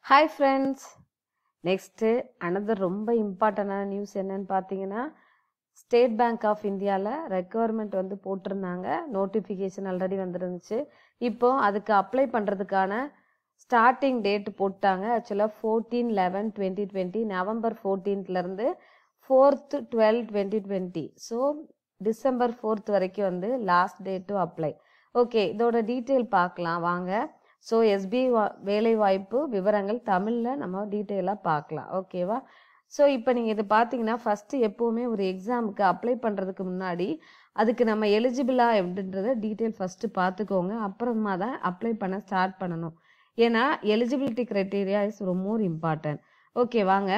Hi friends. Next another ரொம்ப இம்பார்ட்டன்டான news என்னன்னு பார்த்தீங்கன்னா ஸ்டேட் பேங்க் ஆஃப் இந்தியாவில் ரெக்குவயர்மெண்ட் வந்து போட்டிருந்தாங்க. நோட்டிஃபிகேஷன் ஆல்ரெடி வந்துருந்துச்சு. இப்போ அதுக்கு அப்ளை பண்ணுறதுக்கான ஸ்டார்டிங் டேட் போட்டாங்க. ஆக்சுவலாக 14/11/2020 November 14லேருந்து 4th 12/2020. So December 4th வரைக்கும் வந்து last date to apply. Okay, இதோட டீட்டெயில் பார்க்கலாம் வாங்க. ஸோ எஸ்பிஐ வேலைவாய்ப்பு விவரங்கள் தமிழில் நம்ம டீட்டெயிலாக பார்க்கலாம். ஓகேவா? ஸோ இப்போ நீங்கள் இது பார்த்தீங்கன்னா ஃபஸ்ட்டு எப்போவுமே ஒரு எக்ஸாமுக்கு அப்ளை பண்ணுறதுக்கு முன்னாடி அதுக்கு நம்ம எலிஜிபிளா எப்படின்றத டீட்டெயில் ஃபஸ்ட்டு பார்த்துக்கோங்க. அப்புறமா தான் அப்ளை பண்ண ஸ்டார்ட் பண்ணணும். ஏன்னா எலிஜிபிலிட்டி க்ரைட்டீரியா இஸ் ரொம்ப மோர் இம்பார்ட்டன்ட். ஓகே வாங்க.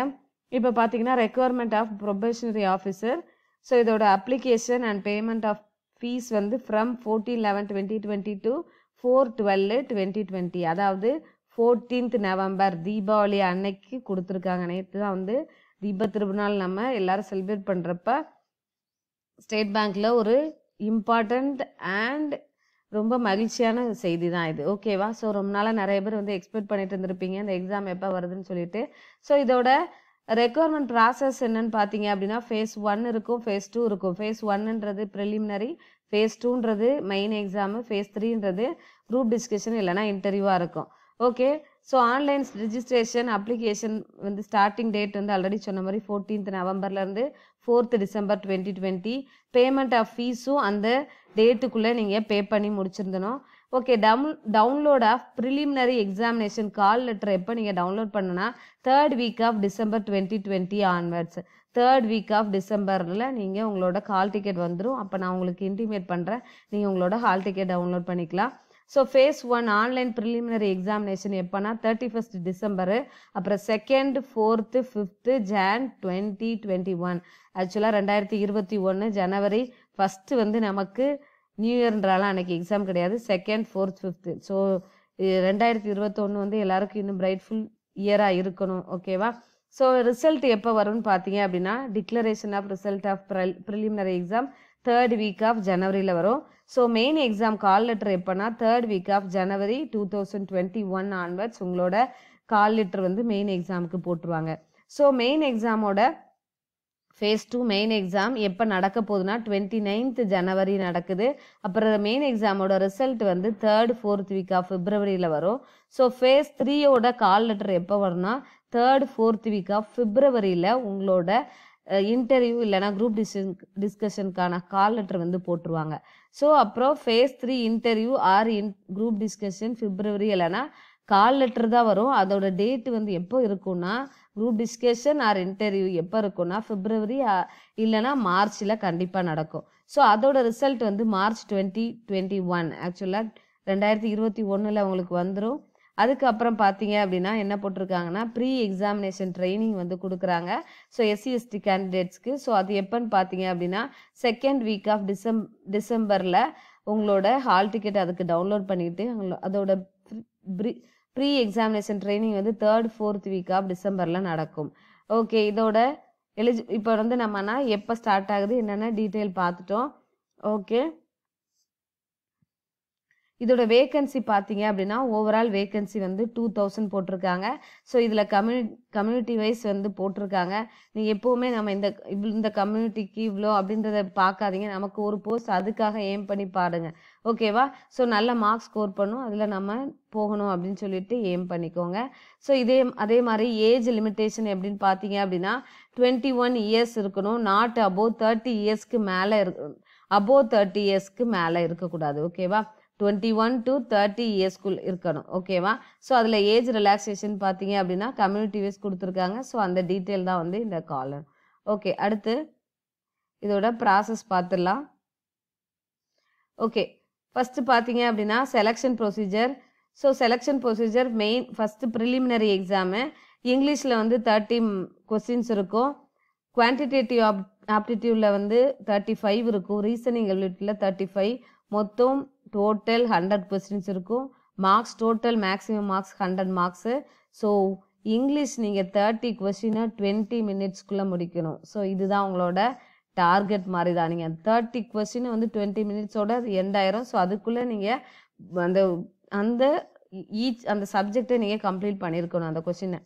இப்போ பார்த்தீங்கன்னா requirement of probationary officer. So இதோட application and payment of fees வந்து ஃப்ரம் 14/11/2020 to 4/12/2020. அதாவது 14th நவம்பர் தீபாவளி அன்னைக்கு கொடுத்துருக்காங்க. நேற்று தான் வந்து தீப திருநாள் நம்ம எல்லாரும் செலிப்ரேட் பண்ணுறப்ப ஸ்டேட் பேங்க்கில் ஒரு இம்பார்ட்டண்ட் அண்ட் ரொம்ப மகிழ்ச்சியான செய்தி தான் இது. ஓகேவா? ஸோ ரொம்ப நாளாக நிறைய பேர் வந்து எக்ஸ்பெக்ட் பண்ணிட்டு இருந்திருப்பீங்க இந்த எக்ஸாம் எப்போ வருதுன்னு சொல்லிட்டு. ஸோ இதோட ரெக்குவயர்மெண்ட் ப்ராசஸ் என்னன்னு பார்த்தீங்க அப்படின்னா phase 1 இருக்கும், phase 2 இருக்கும். phase 1ன்றது ப்ரிலிமினரி, phase 2ன்றது மெயின் எக்ஸாமு, phase 3ன்றது குரூப் டிஸ்கஷன் இல்லைனா இன்டர்வியூவாக இருக்கும். Okay, so online registration application வந்து ஸ்டார்டிங் டேட் வந்து ஆல்ரெடி சொன்ன மாதிரி 14th நவம்பர்லேருந்து 4th December 2020. Payment of ஃபீஸும் அந்த டேட்டுக்குள்ளே நீங்கள் பே பண்ணி முடிச்சிருந்தணும். Okay, download of preliminary examination call letter எப்போ நீங்கள் டவுன்லோட் பண்ணுனா 3rd week of December 2020 onwards. 3rd week of Decemberல நீங்கள் உங்களோட கால் டிக்கெட் வந்துடும். அப்போ நான் உங்களுக்கு இன்டிமேட் பண்ணுறேன், நீங்கள் உங்களோட ஹால் டிக்கெட் டவுன்லோட் பண்ணிக்கலாம். So phase 1 online preliminary examination எப்போனா 31st டிசம்பரு, அப்புறம் 2nd 4th 5th Jan 2021. ஆக்சுவலாக 2021 ஜனவரி 1 வந்து நமக்கு நியூ இயர்ன்றாலும் அன்னைக்கு எக்ஸாம் கிடையாது. 2nd 4th 5th. ஸோ 2021 வந்து எல்லாருக்கும் இன்னும் பிரைட்ஃபுல் இயராக இருக்கணும். ஓகேவா? ஸோ ரிசல்ட் எப்போ வரும்னு பார்த்தீங்க அப்படின்னா declaration of result of preliminary exam 3rd week of ஜனவரியில் வரும். So main exam call letter எப்போனா 3rd week of January 2021 onwards உங்களோட கால் லெட்டர் வந்து மெயின் எக்ஸாமுக்கு போட்டுருவாங்க. ஸோ மெயின் எக்ஸாமோட phase 2 மெயின் எக்ஸாம் எப்போ நடக்க போகுதுன்னா 29th ஜனவரி நடக்குது. அப்புறம் மெயின் எக்ஸாமோட ரிசல்ட் வந்து 3rd 4th week of பிப்ரவரியில் வரும். ஸோ phase 3யோட கால் லெட்டர் எப்போ வரும்னா 3rd 4th week of பிப்ரவரியில் உங்களோட இன்டர்வியூ இல்லைனா குரூப் டிஸ்கஷனுக்கான கால் லெட்டர் வந்து போட்டுருவாங்க. ஸோ அப்புறம் phase 3 interview or group discussion February இல்லைனா கால் லெட்டர் தான் வரும். அதோட டேட் வந்து எப்போ இருக்குன்னா குரூப் டிஸ்கஷன் ஆர் இன்டர்வியூ எப்போ இருக்குன்னா பிப்ரவரி இல்லைனா மார்ச்சில் கண்டிப்பாக நடக்கும். ஸோ அதோட ரிசல்ட் வந்து March 2021 ஆக்சுவலாக 2021 உங்களுக்கு வந்துடும். அதுக்கப்புறம் பார்த்தீங்க அப்படின்னா என்ன போட்டிருக்காங்கன்னா ப்ரீ எக்ஸாமினேஷன் ட்ரைனிங் வந்து கொடுக்குறாங்க. So SC/ST கேண்டிடேட்ஸ்க்கு. ஸோ அது எப்போன்னு பார்த்தீங்க அப்படின்னா 2nd week of டிசம்பரில் உங்களோட ஹால் டிக்கெட் அதுக்கு டவுன்லோட் பண்ணிவிட்டு அதோட ப்ரீ எக்ஸாமினேஷன் ட்ரைனிங் வந்து 3rd 4th week of டிசம்பரில் நடக்கும். ஓகே, இதோட இப்போ வந்து நம்மனா எப்போ ஸ்டார்ட் ஆகுது என்னென்ன டீட்டெயில் பார்த்துட்டோம். ஓகே, இதோட வேகன்சி பார்த்தீங்க அப்படின்னா ஓவரால் வேகன்சி வந்து 2000 போட்டிருக்காங்க. ஸோ இதில் கம்யூனிட்டி வைஸ் வந்து போட்டிருக்காங்க. நீங்கள் எப்போவுமே நம்ம இந்த கம்யூனிட்டிக்கு இவ்வளோ அப்படின்றத பார்க்காதீங்க. நமக்கு ஒரு போஸ்ட் அதுக்காக எய்ம் பண்ணி பாருங்க. ஓகேவா? ஸோ நல்ல மார்க்ஸ் ஸ்கோர் பண்ணும், அதில் நம்ம போகணும் அப்படின்னு சொல்லிட்டு எய்ம் பண்ணிக்கோங்க. ஸோ அதே மாதிரி ஏஜ் லிமிட்டேஷன் எப்படின்னு பார்த்தீங்க அப்படின்னா 21 years இருக்கணும். நாட் above 30 yearsக்கு மேலே above 30 yearsக்கு மேலே இருக்கக்கூடாது. ஓகேவா? 21 to 30 yearsக்குள் இருக்கணும். ஓகேவா? ஸோ அதில் ஏஜ் ரிலாக்ஸேஷன் பார்த்தீங்க அப்படின்னா கம்யூனிட்டி வைஸ் கொடுத்துருக்காங்க. ஸோ அந்த டீட்டெயில் தான் வந்து இந்த காலம். ஓகே, அடுத்து இதோட ப்ராசஸ் பார்த்துடலாம். ஓகே, ஃபஸ்ட்டு பார்த்தீங்க அப்படின்னா selection procedure. So selection procedure main first preliminary exam இங்கிலீஷில் வந்து 30 கொஸ்டின்ஸ் இருக்கும். குவான்டிடேட்டிவ் ஆப்டிடியூடில் வந்து 35 இருக்கும். ரீசனிங் எபிலிட்டியில் 35. மொத்தம் டோட்டல் 100 கொஸ்டின்ஸ் இருக்கும். Marks total maximum marks 100 marks. So English நீங்கள் 30 கொஸ்டினை 20 minutesக்குள்ளே முடிக்கணும். ஸோ இதுதான் உங்களோட டார்கெட் மாதிரி தான். நீங்கள் 30 கொஸ்டினை வந்து 20 minutesோட எண்ட் ஆயிரும். ஸோ அதுக்குள்ளே நீங்கள் அந்த ஈச் அந்த சப்ஜெக்டை நீங்கள் கம்ப்ளீட் பண்ணியிருக்கணும் அந்த கொஷினை.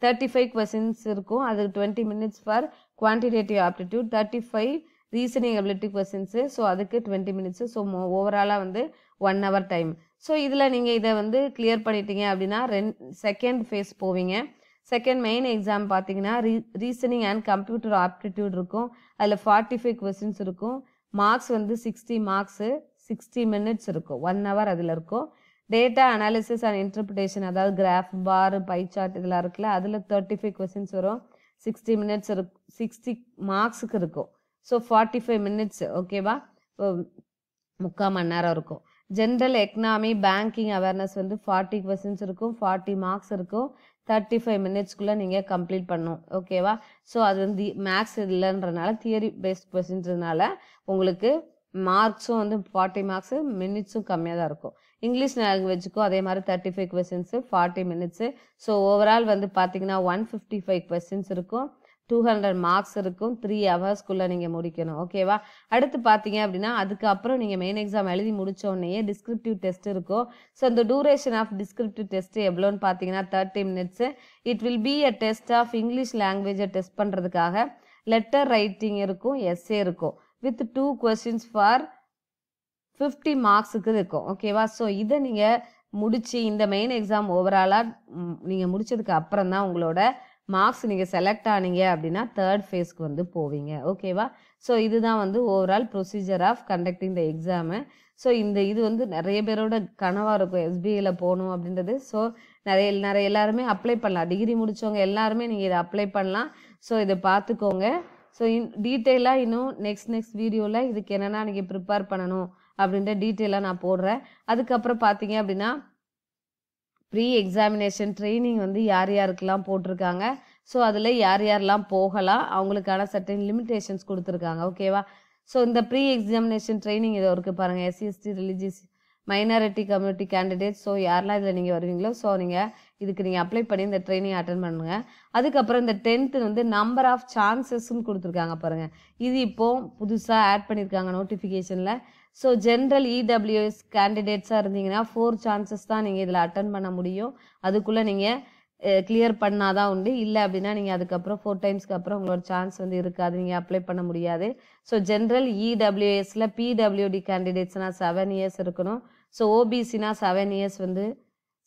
35 கொஸ்டின்ஸ் இருக்கும். அது 20 minutes for quantitative aptitude, 35 reasoning ability questions. So அதுக்கு 20 minutes. ஸோ ஓவராலாக வந்து 1 hour டைம். ஸோ இதில் நீங்கள் இதை வந்து கிளியர் பண்ணிட்டீங்க அப்படின்னா செகண்ட் ஃபேஸ் போவீங்க. செகண்ட் மெயின் எக்ஸாம் பார்த்தீங்கன்னா ரீசனிங் அண்ட் கம்ப்யூட்டர் ஆப்டிடியூட் இருக்கும். அதில் 45 கொஸ்டின்ஸ் இருக்கும். மார்க்ஸ் வந்து 60 மார்க்ஸு, 60 minutes இருக்கும். 1 hour அதில் இருக்கும். டேட்டா அனாலிசிஸ் அண்ட் இன்டர்பிரிட்டேஷன், அதாவது கிராஃப், பார், பை சார்ட் இதெல்லாம் இருக்குல்ல, அதில் 35 கொஸ்டின்ஸ் வரும். 60 minutes இருக்கும். 60 மார்க்ஸுக்கு இருக்கும். So 45 minutes. ஓகேவா? 3/4 மணி நேரம் இருக்கும். ஜென்ரல் எக்கனாமி பேங்கிங் அவேர்னஸ் வந்து 40 கொஸ்டின்ஸ் இருக்கும். 40 மார்க்ஸ் இருக்கும். 35 minutesக்குள்ளே நீங்கள் கம்ப்ளீட் பண்ணணும். ஓகேவா? ஸோ அது வந்து மேக்ஸ் இல்லைன்றனால தியரி பேஸ்ட் கொஸ்டின்ஸ்னால உங்களுக்கு மார்க்ஸும் வந்து 40 மார்க்ஸு, மினிட்ஸும் கம்மியாக தான் இருக்கும். இங்கிலீஷ் லாங்குவேஜுக்கும் அதே மாதிரி 35 கொஸ்டின்ஸு, 40 minutes. ஸோ ஓவரால் வந்து பார்த்தீங்கன்னா 155 கொஸ்டின்ஸ் இருக்கும். 200 மார்க்ஸ் இருக்கும். 3 ஹவர்ஸ்க்குள்ளே நீங்கள் முடிக்கணும். ஓகேவா? அடுத்து பார்த்தீங்க அப்படின்னா அதுக்கப்புறம் நீங்கள் மெயின் எக்ஸாம் எழுதி முடித்தோடனே டிஸ்கிரிப்டிவ் டெஸ்ட் இருக்கும். ஸோ இந்த டூரேஷன் ஆஃப் டிஸ்கிரிப்டிவ் டெஸ்ட் எவ்வளோன்னு பார்த்தீங்கன்னா 30 minutes. It will be a test of English லாங்குவேஜை டெஸ்ட் பண்ணுறதுக்காக லெட்டர் ரைட்டிங் இருக்கும், எஸ்ஏ இருக்கும், வித் 2 questions ஃபார் 50 மார்க்ஸுக்கு இருக்கும். ஓகேவா? ஸோ இதை நீங்கள் முடித்து இந்த மெயின் எக்ஸாம் ஓவராலாக நீங்கள் முடித்ததுக்கு அப்புறம் தான் உங்களோட மார்க்ஸ் நீங்கள் செலக்ட் ஆனீங்க அப்படின்னா தேர்ட் ஃபேஸ்க்கு வந்து போவீங்க. ஓகேவா? ஸோ இதுதான் வந்து overall procedure of conducting the exam. So இது வந்து நிறைய பேரோட கனவாக இருக்கும் எஸ்பிஐயில் போகணும் அப்படின்றது. ஸோ நிறைய எல்லாருமே அப்ளை பண்ணலாம். டிகிரி முடித்தவங்க எல்லாருமே நீங்கள் இதை அப்ளை பண்ணலாம். ஸோ இதை பார்த்துக்கோங்க. ஸோ டீட்டெயிலாக இன்னும் நெக்ஸ்ட் வீடியோவில் இதுக்கு என்னென்னா நீங்கள் ப்ரிப்பேர் பண்ணணும் அப்படின்ற டீட்டெயிலாக நான் போடுறேன். அதுக்கப்புறம் பார்த்தீங்க அப்படின்னா ப்ரீ எக்ஸாமினேஷன் ட்ரைனிங் வந்து யார் யாருக்கெல்லாம் போட்டிருக்காங்க, ஸோ அதில் யார் யாரெல்லாம் போகலாம், அவங்களுக்கான சர்டன் லிமிட்டேஷன்ஸ் கொடுத்துருக்காங்க. ஓகேவா? ஸோ இந்த ப்ரீ எக்ஸாமினேஷன் ட்ரைனிங் இதை இருக்குது பாருங்கள். SC religious minority community candidate. So யாரெல்லாம் இதில் நீங்கள் வருவீங்களோ ஸோ நீங்கள் அப்ளை பண்ணி இந்த ட்ரைனிங் அட்டன் பண்ணுங்கள். அதுக்கப்புறம் இந்த 10th வந்து நம்பர் ஆஃப் சான்சஸ்ன்னு கொடுத்துருக்காங்க பாருங்கள். இது இப்போது புதுசாக ஆட் பண்ணியிருக்காங்க நோட்டிஃபிகேஷனில். ஸோ ஜென்ரல் இடபிள்யூஎஸ் கேண்டிடேட்ஸாக இருந்தீங்கன்னா 4 chances தான் நீங்கள் இதில் அட்டன் பண்ண முடியும். அதுக்குள்ளே நீங்கள் கிளியர் பண்ணாதான் உண்டு. இல்லை அப்படின்னா நீங்கள் அதுக்கப்புறம் 4 times அப்புறம் உங்களோட சான்ஸ் வந்து இருக்காது, நீங்கள் அப்ளை பண்ண முடியாது. ஸோ ஜென்ரல் இடபிள்யூஎஸில் பிடபிள்யூடி கேண்டிடேட்ஸ்னால் 7 years இருக்கணும். ஸோ ஓபிசினா 7 years வந்து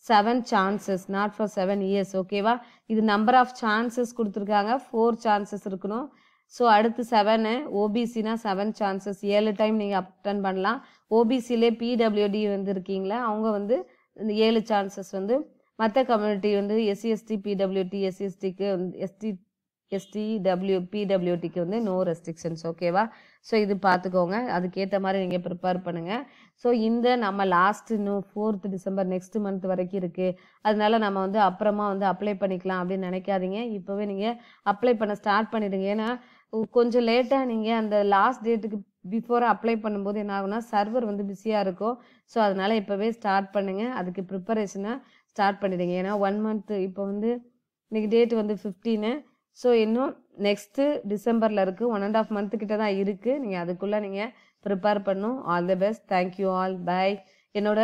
7 chances, நாட் ஃபார் 7 years. ஓகேவா? இது நம்பர் ஆஃப் சான்சஸ் கொடுத்துருக்காங்க. 4 chances இருக்கணும். ஸோ அடுத்து 7 ஓபிசினா 7 chances, 7 time நீங்கள் அட்டன் பண்ணலாம். ஓபிசிலே பிடபிள்யூடி வந்து இருக்கீங்களா அவங்க வந்து இந்த 7 chances வந்து, மற்ற கம்யூனிட்டி வந்து எஸ்சிஎஸ்டி பிடபிள்யூடி எஸ்சிஎஸ்டிக்கு வந்து பிடபிள்யூடிக்கு வந்து நோ ரெஸ்ட்ரிக்ஷன்ஸ். ஓகேவா? ஸோ இது பார்த்துக்கோங்க. அதுக்கேற்ற மாதிரி நீங்கள் ப்ரிப்பேர் பண்ணுங்கள். ஸோ இந்த நம்ம லாஸ்ட் இன்னும் 4th December நெக்ஸ்ட் மந்த் வரைக்கும் இருக்குது. அதனால நம்ம வந்து அப்புறமா வந்து அப்ளை பண்ணிக்கலாம் அப்படின்னு நினைக்காதீங்க. இப்போவே நீங்கள் அப்ளை பண்ண ஸ்டார்ட் பண்ணிடுங்க. ஏன்னா கொஞ்சம் லேட்டாக நீங்கள் அந்த லாஸ்ட் டேட்டுக்கு பிஃபோராக அப்ளை பண்ணும்போது என்ன ஆகுனா சர்வர் வந்து பிஸியாக இருக்கும். ஸோ அதனால் இப்போவே ஸ்டார்ட் பண்ணுங்கள். அதுக்கு ப்ரிப்பரேஷனை ஸ்டார்ட் பண்ணிடுங்க. ஏன்னா 1 month இப்போ வந்து இன்றைக்கி டேட் வந்து 15. ஸோ இன்னும் நெக்ஸ்ட்டு டிசம்பரில் இருக்குது. 1.5 month கிட்ட தான் இருக்குது. நீங்கள் அதுக்குள்ளே நீங்கள் ப்ரிப்பேர் பண்ணும். All the best. Thank you all. Bye. என்னோட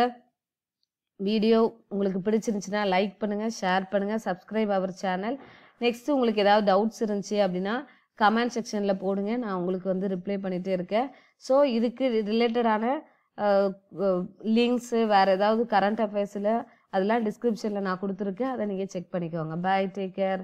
வீடியோ உங்களுக்கு பிடிச்சிருந்துச்சுன்னா லைக் பண்ணுங்கள், ஷேர் பண்ணுங்கள், சப்ஸ்கிரைப் அவர் சேனல். நெக்ஸ்ட்டு உங்களுக்கு ஏதாவது டவுட்ஸ் இருந்துச்சு அப்படின்னா கமெண்ட் செக்ஷனில் போடுங்க. நான் உங்களுக்கு வந்து ரிப்ளை பண்ணிகிட்டே இருக்கேன். ஸோ இதுக்கு ரிலேட்டடான லிங்க்ஸு வேறு ஏதாவது கரண்ட் அஃபேர்ஸில் அதெல்லாம் டிஸ்கிரிப்ஷனில் நான் கொடுத்துருக்கேன். அதை நீங்கள் செக் பண்ணிக்கோங்க. பை. Take care.